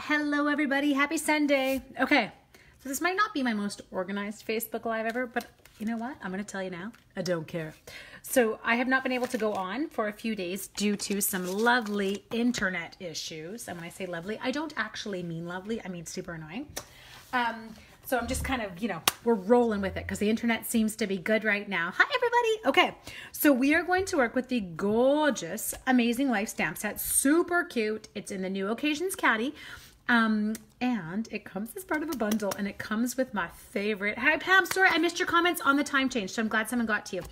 Hello everybody, happy Sunday. Okay, so this might not be my most organized Facebook Live ever, but you know what? I'm gonna tell you now, I don't care. So I have not been able to go on for a few days due to some lovely internet issues. And when I say lovely, I don't actually mean lovely, I mean super annoying. So I'm just kind of, we're rolling with it because the internet seems to be good right now. Hi, everybody. Okay, so we are going to work with the gorgeous Amazing Life stamp set. Super cute. It's in the New Occasions Caddy. And it comes as part of a bundle, and it comes with my favorite. Hi, Pam. Sorry, I missed your comments on the time change, so I'm glad someone got to you.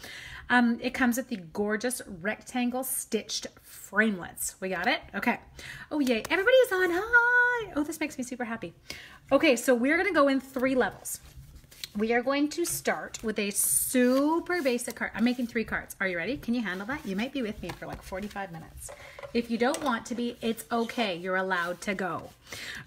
It comes with the gorgeous rectangle stitched framelets. We got it? Okay. Oh, yay. Everybody's on. Hi. Oh, this makes me super happy. Okay, so we're going to go in 3 levels. We are going to start with a super basic card. I'm making 3 cards. Are you ready? Can you handle that? You might be with me for like 45 minutes. If you don't want to be, it's okay. You're allowed to go.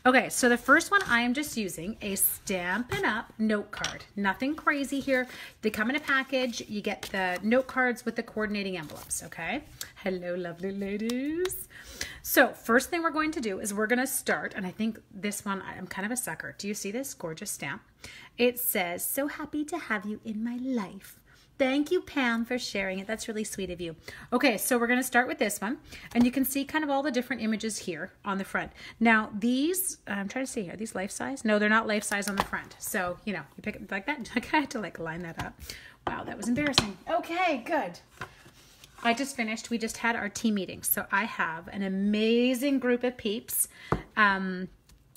Okay, so the first one, I am just using a Stampin' Up! Note card. Nothing crazy here. They come in a package. You get the note cards with the coordinating envelopes, okay? Hello, lovely ladies. So first thing we're going to do is we're going to start, and I think this one, I'm kind of a sucker. Do you see this gorgeous stamp? It says, "So happy to have you in my life." Thank you, Pam, for sharing it. That's really sweet of you. Okay, so we're going to start with this one. And you can see kind of all the different images here on the front. Now, these, I'm trying to see here, are these life size? No, they're not life size on the front. So, you pick it like that. I had to line that up. Wow, that was embarrassing. Okay, good. I just finished. We just had our team meeting. So I have an amazing group of peeps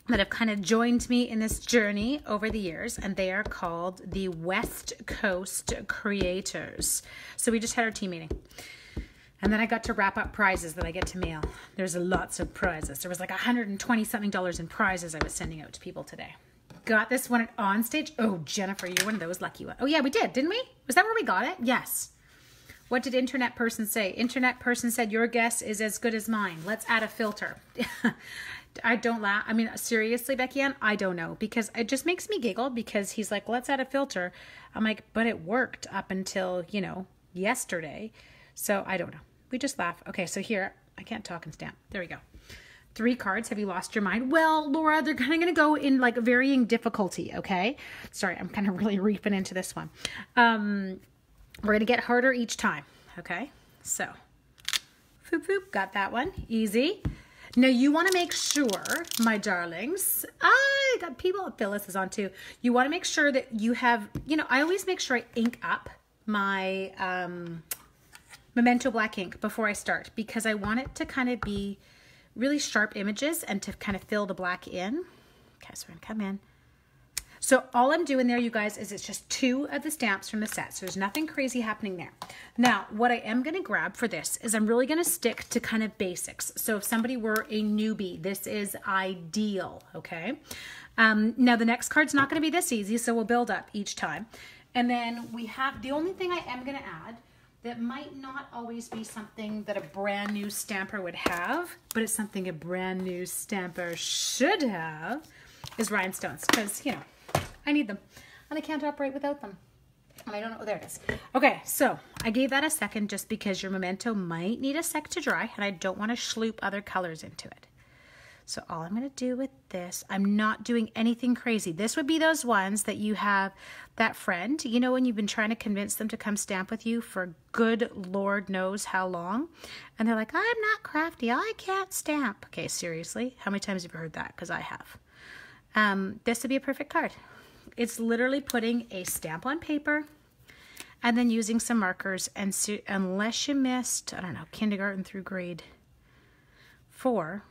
that have kind of joined me in this journey over the years, and they are called the West Coast Creators. So we just had our team meeting, and then I got to wrap up prizes that I get to mail. There's lots of prizes. There was like $120 something in prizes I was sending out to people today. Got this one at OnStage. Oh, Jennifer, you're one of those lucky ones. Oh yeah, we did, didn't we? Was that where we got it? Yes. What did Internet Person say? Internet Person said, "Your guess is as good as mine. Let's add a filter." I don't laugh. I mean, seriously, Becky Ann, I don't know, because it just makes me giggle because he's like, "Let's add a filter." I'm like, but it worked up until, yesterday. So I don't know. We just laugh. Okay, so here, I can't talk and stamp. There we go. 3 cards. Have you lost your mind? Well, Laura, they're kind of going to go in like varying difficulty, okay? Sorry, I'm kind of really reaping into this one. We're going to get harder each time, okay? So, boop, boop, got that one. Easy. Now, you want to make sure, my darlings, I got people, Phyllis is on too. You want to make sure that you have, I always make sure I ink up my Memento black ink before I start, because I want it to kind of be really sharp images and to kind of fill the black in. Okay, so we're going to come in. So all I'm doing there, you guys, is it's just 2 of the stamps from the set. So there's nothing crazy happening there. Now, what I am going to grab for this is I'm really going to stick to kind of basics. So if somebody were a newbie, this is ideal, okay? Now, the next card's not going to be this easy, so we'll build up each time. And then we have, the only thing I am going to add that might not always be something that a brand new stamper would have, but it's something a brand new stamper should have, is rhinestones, because, I need them, and I can't operate without them. And I don't know, there it is. Okay, so I gave that a second just because your Memento might need a sec to dry, and I don't want to schloop other colors into it. So all I'm going to do with this, I'm not doing anything crazy. This would be those ones that you have that friend, when you've been trying to convince them to come stamp with you for good Lord knows how long, and they're like, "I'm not crafty, I can't stamp." Okay, seriously, how many times have you heard that? Because I have. This would be a perfect card. It's literally putting a stamp on paper and then using some markers, and unless you missed, I don't know, kindergarten through grade 4,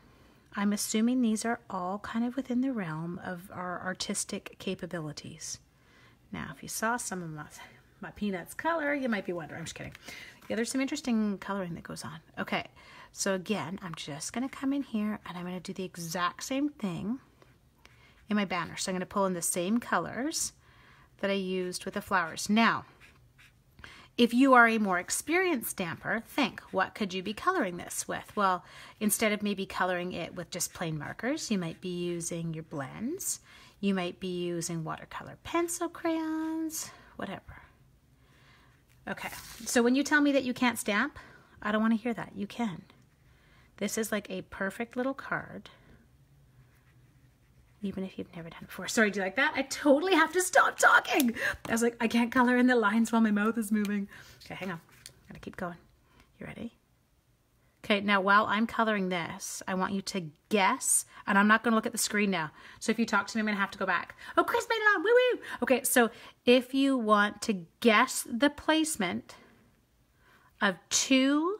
I'm assuming these are all kind of within the realm of our artistic capabilities. Now, if you saw some of my Peanuts color, you might be wondering. I'm just kidding. Yeah, there's some interesting coloring that goes on. Okay, so again, I'm just going to come in here and I'm going to do the exact same thing in my banner. So I'm going to pull in the same colors that I used with the flowers. Now, if you are a more experienced stamper, think, what could you be coloring this with? Well, instead of maybe coloring it with just plain markers, you might be using your blends. You might be using watercolor pencil crayons, whatever. Okay, so when you tell me that you can't stamp, I don't want to hear that. You can. This is like a perfect little card even if you've never done it before. Sorry, do you like that? I totally have to stop talking. I was like, I can't color in the lines while my mouth is moving. Okay, hang on. Gotta keep going. You ready? Okay, now while I'm coloring this, I want you to guess, and I'm not going to look at the screen now. So if you talk to me, I'm going to have to go back. Oh, Chris made it on. Woo woo. Okay, so if you want to guess the placement of 2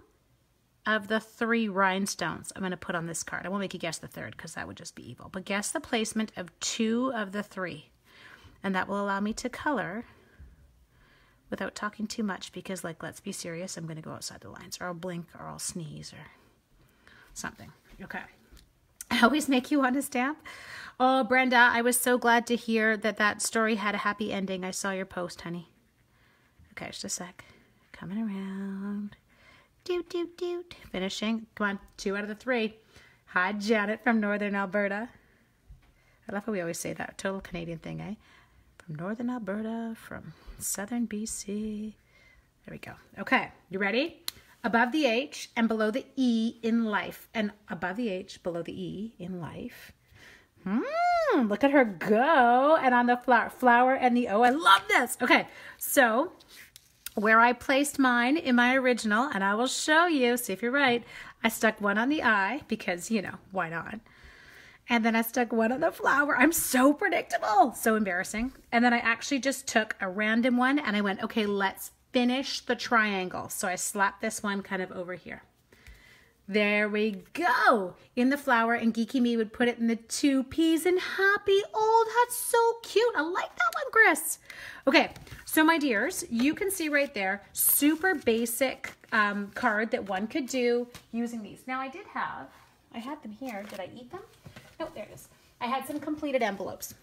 of the 3 rhinestones I'm going to put on this card. I won't make you guess the third because that would just be evil. But guess the placement of 2 of the 3. And that will allow me to color without talking too much because, like, let's be serious, I'm going to go outside the lines, or I'll blink, or I'll sneeze, or something. Okay. I always make you want to stamp. Oh, Brenda, I was so glad to hear that that story had a happy ending. I saw your post, honey. Okay, just a sec. Coming around. Doot, doot, doot. Finishing. Come on, 2 out of the 3. Hi, Janet from Northern Alberta. I love how we always say that. Total Canadian thing, eh? From Northern Alberta, from Southern BC. There we go. Okay, you ready? Above the H and below the E in life. And above the H, below the E in life. Look at her go. And on the flower and the O. I love this. Okay, so where I placed mine in my original, and I will show you, see if you're right, I stuck 1 on the I because, you know, why not? And then I stuck 1 on the flower. I'm so predictable. So embarrassing. And then I actually just took a random one and I went, okay, let's finish the triangle. So I slapped this one kind of over here. There we go. In the flower, and Geeky Me would put it in the 2 peas and happy. Oh, that's so cute. I like that one, Chris. Okay, so my dears, you can see right there, super basic card that one could do using these. Now I had them here. Did I eat them? No, there it is. I had some completed envelopes.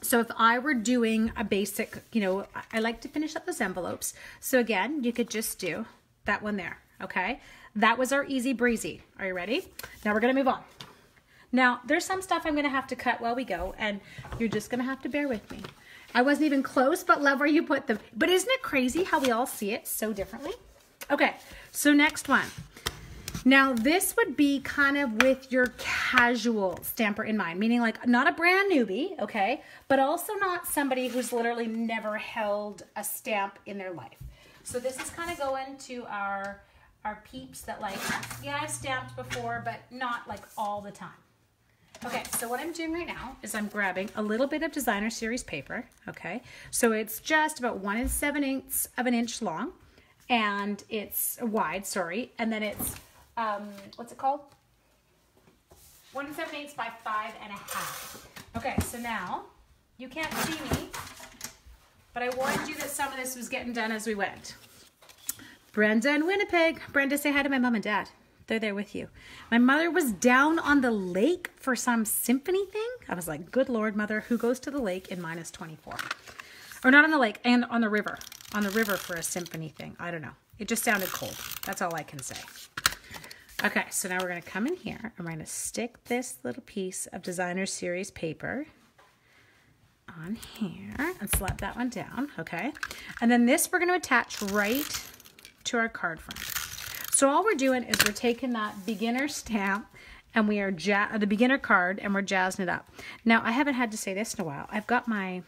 So if I were doing a basic, you know, I like to finish up those envelopes. So again, you could just do that one there, okay? That was our easy breezy. Are you ready? Now we're gonna move on. Now, there's some stuff I'm gonna have to cut while we go, and you're just gonna have to bear with me. I wasn't even close, but love where you put them. But isn't it crazy how we all see it so differently? Okay, so next one. Now this would be kind of with your casual stamper in mind, meaning like not a brand newbie, okay, but also not somebody who's literally never held a stamp in their life. So this is kind of going to our peeps that like, yeah, I've stamped before, but not like all the time. Okay, so what I'm doing right now is I'm grabbing a little bit of designer series paper, okay? So it's just about 1 7/8 of an inch long, and it's wide, sorry, and then it's what's it called? 1 7/8 by 5.5. Okay, so now you can't see me, but I warned you that some of this was getting done as we went. Brenda in Winnipeg. Brenda, say hi to my mom and dad. They're there with you. My mother was down on the lake for some symphony thing. I was like, good Lord, mother, who goes to the lake in -24? Or not on the lake, and on the river. On the river for a symphony thing. I don't know. It just sounded cold. That's all I can say. Okay, so now we're going to come in here. I'm going to stick this little piece of designer series paper on here and slap that one down, okay? And then this we're going to attach right to our card front. So all we're doing is we're taking that beginner stamp and we are the beginner card and we're jazzing it up. Now, I haven't had to say this in a while. I've got my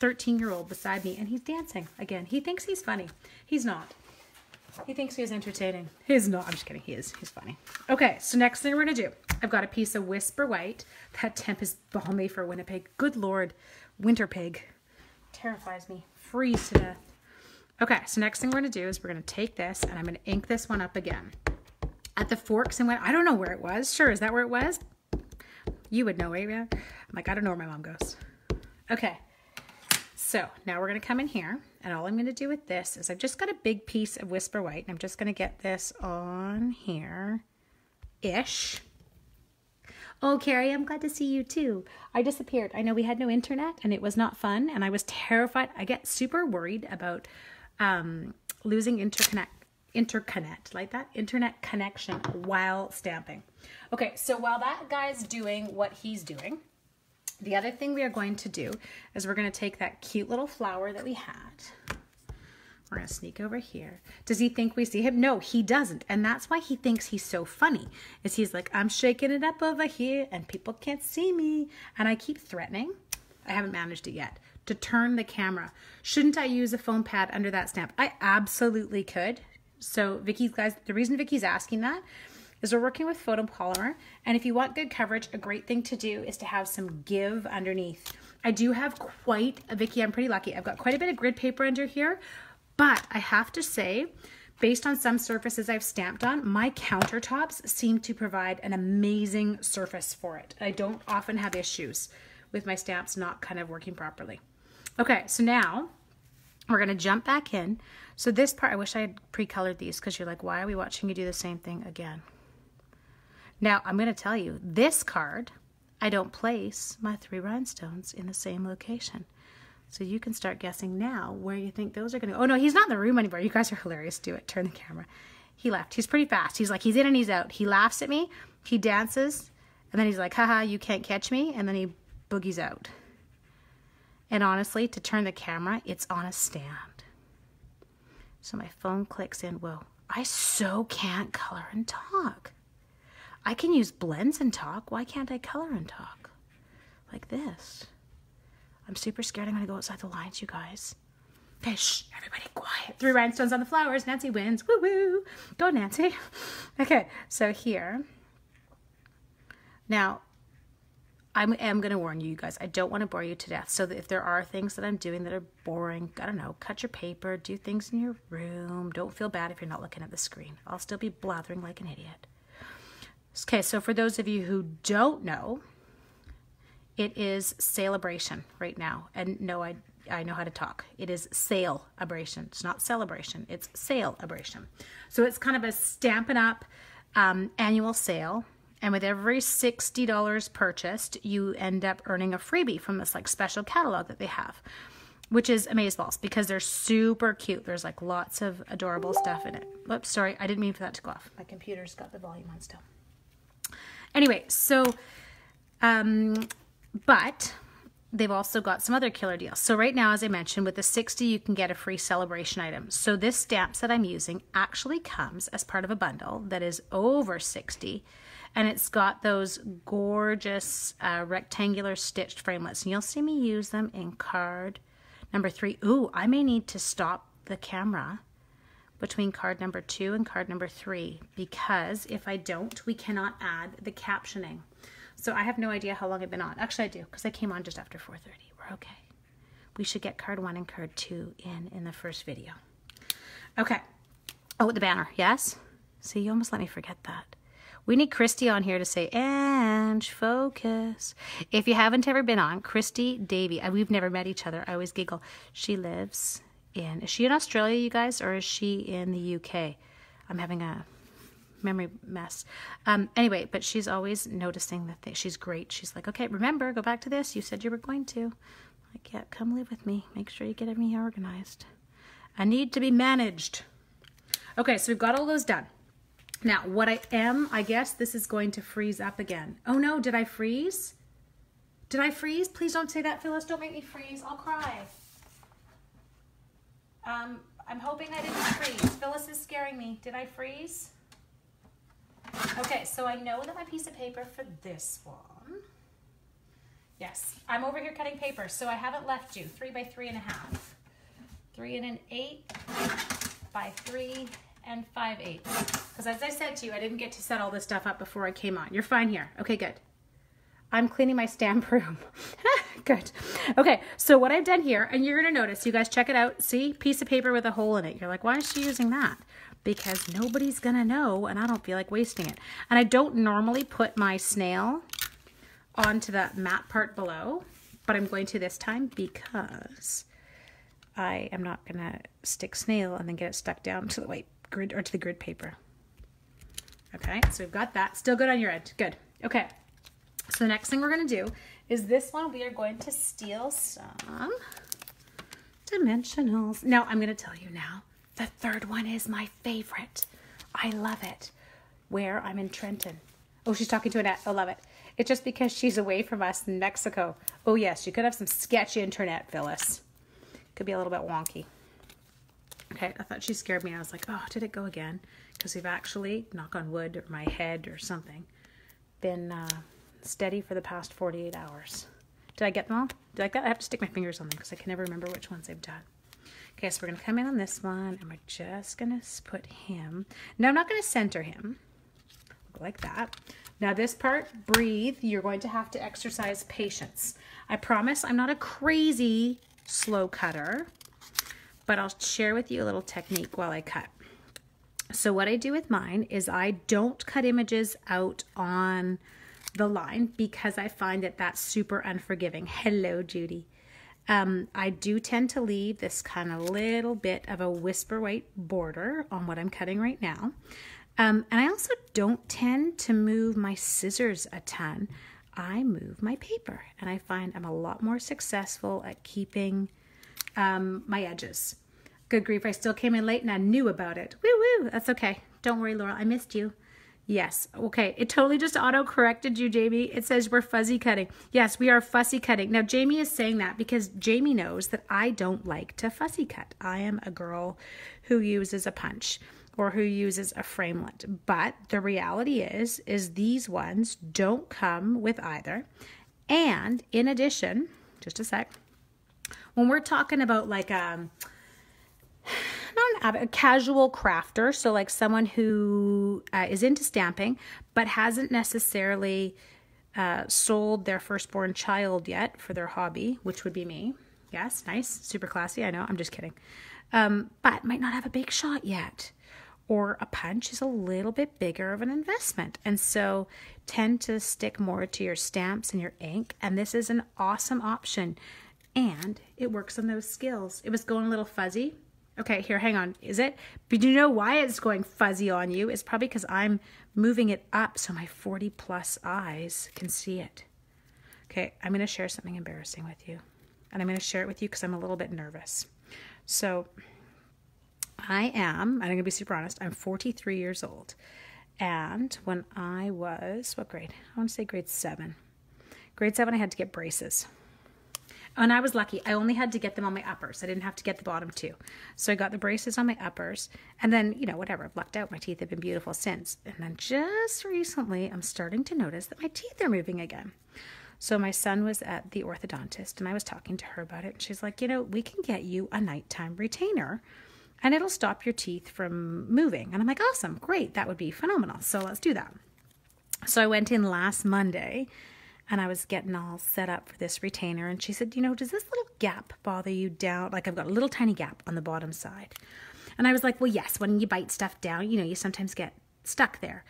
13-year-old beside me and he's dancing again. He thinks he's funny. He's not. He thinks he's entertaining. He's not. I'm just kidding. He is. He's funny. Okay, so next thing we're going to do, I've got a piece of Whisper White. That temp is balmy for Winnipeg. Good Lord. Winter pig. Terrifies me. Freeze to death. Okay, so next thing we're going to do is we're going to take this and I'm going to ink this one up again. At the forks and I don't know where it was. Sure, is that where it was? You would know, right? I'm like, I don't know where my mom goes. Okay. So now we're going to come in here and all I'm going to do with this is I've just got a big piece of Whisper White and I'm just going to get this on here-ish. Oh, Carrie, I'm glad to see you too. I disappeared. I know we had no internet and it was not fun and I was terrified. I get super worried about losing internet connection while stamping. Okay, so while that guy's doing what he's doing, the other thing we are going to do is we're going to take that cute little flower that we had. We're going to sneak over here. Does he think we see him? No, he doesn't. And that's why he thinks he's so funny. Is he's like, I'm shaking it up over here and people can't see me. And I keep threatening, I haven't managed it yet, to turn the camera. Shouldn't I use a foam pad under that stamp? I absolutely could. So Vicky's, guys, the reason Vicky's asking that is we're working with photopolymer. And if you want good coverage, a great thing to do is to have some give underneath. I do have quite a, Vicky, I'm pretty lucky. I've got quite a bit of grid paper under here. But I have to say, based on some surfaces I've stamped on, my countertops seem to provide an amazing surface for it. I don't often have issues with my stamps not kind of working properly. Okay, so now we're gonna jump back in. So this part, I wish I had pre-colored these because you're like, why are we watching you do the same thing again? Now, I'm gonna tell you, this card, I don't place my 3 rhinestones in the same location. So you can start guessing now where you think those are going to go. Oh, no, he's not in the room anymore. You guys are hilarious. Do it. Turn the camera. He left. He's pretty fast. He's like, he's in and he's out. He laughs at me. He dances. And then he's like, haha, you can't catch me. And then he boogies out. And honestly, to turn the camera, it's on a stand. So my phone clicks in. Whoa, I so can't color and talk. I can use blends and talk. Why can't I color and talk? Like this. I'm super scared I'm going to go outside the lines, you guys. Okay, shh, everybody quiet. 3 rhinestones on the flowers. Nancy wins. Woo woo. Go, Nancy. Okay, so here. Now, I am going to warn you, guys. I don't want to bore you to death. So that if there are things that I'm doing that are boring, I don't know, cut your paper, do things in your room. Don't feel bad if you're not looking at the screen. I'll still be blathering like an idiot. Okay, so for those of you who don't know, it is Sale-a-bration right now. And no, I know how to talk. It is Sale-a-bration. It's not celebration. It's Sale-a-bration. So it's kind of a Stampin' Up! Annual sale. And with every $60 purchased, you end up earning a freebie from this like special catalog that they have, which is amazeballs because they're super cute. There's like lots of adorable stuff in it. Whoops, sorry. I didn't mean for that to go off. My computer's got the volume on still. Anyway, so... but they've also got some other killer deals. So right now, as I mentioned, with the 60, you can get a free celebration item. So this stamps that I'm using actually comes as part of a bundle that is over 60. And it's got those gorgeous rectangular stitched framelits. And you'll see me use them in card number 3. Ooh, I may need to stop the camera between card number 2 and card number 3. Because if I don't, we cannot add the captioning. So I have no idea how long I've been on. Actually, I do, because I came on just after 4:30. We're okay. We should get card 1 and card 2 in the first video. Okay. Oh, the banner. Yes? See, you almost let me forget that. We need Christy on here to say, Ange, focus. If you haven't ever been on, Christy Davy. We've never met each other. I always giggle. She lives in... Is she in Australia, you guys, or is she in the UK? I'm having a... memory mess. Anyway, but she's always noticing the thing. She's great. She's like, okay, remember, go back to this. You said you were going to. Like, yeah, come live with me. Make sure you get everything organized. I need to be managed. Okay, so we've got all those done. Now, what I guess this is going to freeze up again. Oh no, did I freeze? Did I freeze? Please don't say that, Phyllis. Don't make me freeze. I'll cry. I'm hoping I didn't freeze. Phyllis is scaring me. Did I freeze? Okay, so I know that my piece of paper for this one, yes, I'm over here cutting paper, so I haven't left you 3 by 3.5, 3 1/8 by 3 5/8. Because as I said to you, I didn't get to set all this stuff up before I came on. You're fine here. Okay, good. I'm cleaning my stamp room. Good. Okay, so what I've done here, and you're going to notice, you guys check it out. See, piece of paper with a hole in it. You're like, why is she using that? Because nobody's going to know, and I don't feel like wasting it. And I don't normally put my snail onto the matte part below, but I'm going to this time because I am not going to stick snail and then get it stuck down to the white grid or to the grid paper. Okay, so we've got that. Still good on your end. Good. Okay. So the next thing we're going to do is this one. We are going to steal some dimensionals. Now, I'm going to tell you now, the third one is my favorite. I love it. Where? I'm in Trenton. Oh, she's talking to Annette. I love it. It's just because she's away from us in Mexico. Oh, yes, you could have some sketchy internet, Phyllis. Could be a little bit wonky. Okay, I thought she scared me. I was like, oh, did it go again? Because we've actually, knock on wood, or my head or something, been steady for the past 48 hours. Did I get them all? Did I like that? I have to stick my fingers on them because I can never remember which ones I've done. Okay, so we're going to come in on this one, and we're just going to put him. Now, I'm not going to center him like that. Now, this part, breathe. You're going to have to exercise patience. I promise I'm not a crazy slow cutter, but I'll share with you a little technique while I cut. So what I do with mine is I don't cut images out on the line because I find that that's super unforgiving. Hello, Judy. I do tend to leave this kind of little bit of a whisper white border on what I'm cutting right now. And I also don't tend to move my scissors a ton. I move my paper, and I find I'm a lot more successful at keeping my edges. Good grief, I still came in late and I knew about it. Woo woo, that's okay. Don't worry, Laura, I missed you. Yes, okay, it totally just auto-corrected you, Jamie. It says we're fuzzy cutting. Yes, we are fussy cutting. Now, Jamie is saying that because Jamie knows that I don't like to fussy cut. I am a girl who uses a punch or who uses a framelit. But the reality is these ones don't come with either. And in addition, just a sec, when we're talking about like a casual crafter, so like someone who is into stamping but hasn't necessarily sold their firstborn child yet for their hobby, which would be me. Yes, nice, super classy, I know, I'm just kidding. But might not have a big shot yet. Or a punch is a little bit bigger of an investment. And so tend to stick more to your stamps and your ink. And this is an awesome option. And it works on those skills. It was going a little fuzzy. Okay, here, hang on. Is it? But do you know why it's going fuzzy on you? It's probably because I'm moving it up so my 40 plus eyes can see it. Okay, I'm going to share something embarrassing with you. And I'm going to share it with you because I'm a little bit nervous. So I'm going to be super honest, I'm 43 years old. And when I was, what grade? I want to say grade 7. Grade 7, I had to get braces. And I was lucky. I only had to get them on my uppers. I didn't have to get the bottom too. So I got the braces on my uppers. And then, you know, whatever, I've lucked out. My teeth have been beautiful since. And then just recently, I'm starting to notice that my teeth are moving again. So my son was at the orthodontist, and I was talking to her about it. And she's like, you know, we can get you a nighttime retainer, and it'll stop your teeth from moving. And I'm like, awesome, great, that would be phenomenal. So let's do that. So I went in last Monday, and I was getting all set up for this retainer. And she said, you know, does this little gap bother you down? Like I've got a little tiny gap on the bottom side. And I was like, well, yes, when you bite stuff down, you know, you sometimes get stuck there.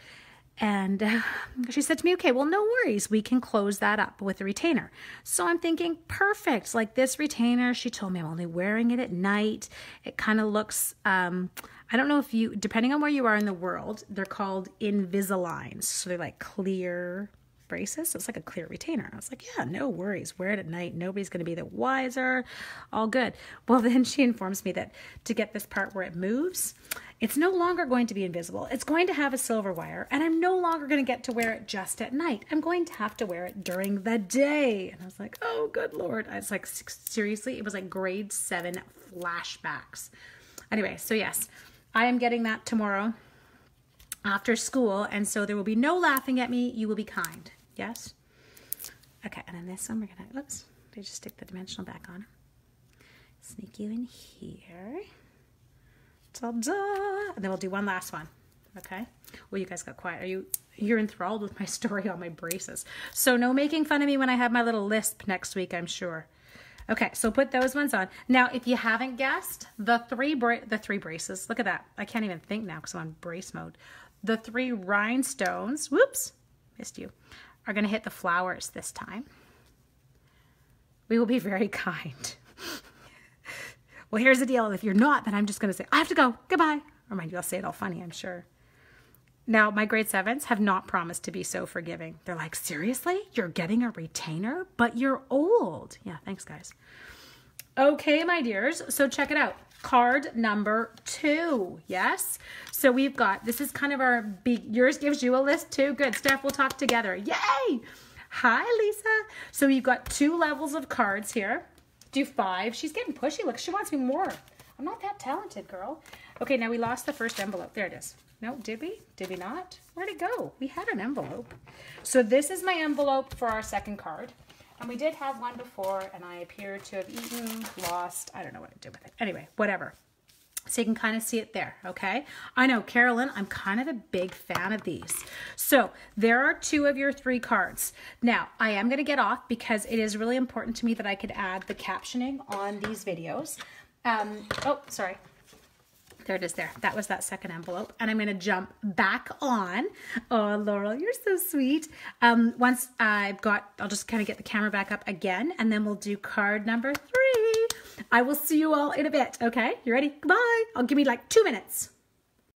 And she said to me, okay, well, no worries. We can close that up with a retainer. So I'm thinking, perfect. Like this retainer, she told me I'm only wearing it at night. It kind of looks, I don't know if you, depending on where you are in the world, they're called Invisaligns. So they're like clear braces. So it's like a clear retainer. And I was like, yeah, no worries. Wear it at night. Nobody's going to be the wiser. All good. Well, then she informs me that to get this part where it moves, it's no longer going to be invisible. It's going to have a silver wire, and I'm no longer going to get to wear it just at night. I'm going to have to wear it during the day. And I was like, oh, good Lord. I was like, seriously? It was like grade 7 flashbacks. Anyway, so yes, I am getting that tomorrow after school, and so there will be no laughing at me. You will be kind. Yes? Okay, and then this one we're going to, oops, they just stick the dimensional back on. Sneak you in here. Ta-da! And then we'll do one last one. Okay? Well, you guys got quiet. You're enthralled with my story on my braces. So no making fun of me when I have my little lisp next week, I'm sure. Okay, so put those ones on. Now, if you haven't guessed, the three braces, look at that. I can't even think now because I'm on brace mode. The 3 rhinestones, whoops, missed you, are going to hit the flowers this time. We will be very kind. Well, here's the deal. If you're not, then I'm just going to say, I have to go. Goodbye. Or mind you, I'll say it all funny, I'm sure. Now, my grade 7s have not promised to be so forgiving. They're like, seriously? You're getting a retainer? But you're old. Yeah, thanks, guys. Okay, my dears. So check it out. Card number 2. Yes? So we've got, this is kind of our big, yours gives you a list too. Good. Steph, we'll talk together. Yay! Hi, Lisa. So we've got 2 levels of cards here. Do 5. She's getting pushy. Look, she wants me more. I'm I'm not that talented, girl. Okay, now we lost the first envelope. There it is. No, did we? Did we not? Where'd it go? We had an envelope. So this is my envelope for our second card. And we did have one before, and I appear to have eaten, lost. I don't know what I did with it. Anyway, whatever. So you can kind of see it there, okay? I know, Carolyn, I'm kind of a big fan of these. So there are 2 of your 3 cards. Now, I am going to get off because it is really important to me that I could add the captioning on these videos. Oh, sorry. There it is there. That was that second envelope. And I'm going to jump back on. Oh, Laurel, you're so sweet. Once I'll just kind of get the camera back up again, and then we'll do card number 3. I will see you all in a bit. Okay, you ready? Goodbye. I'll give me like 2 minutes.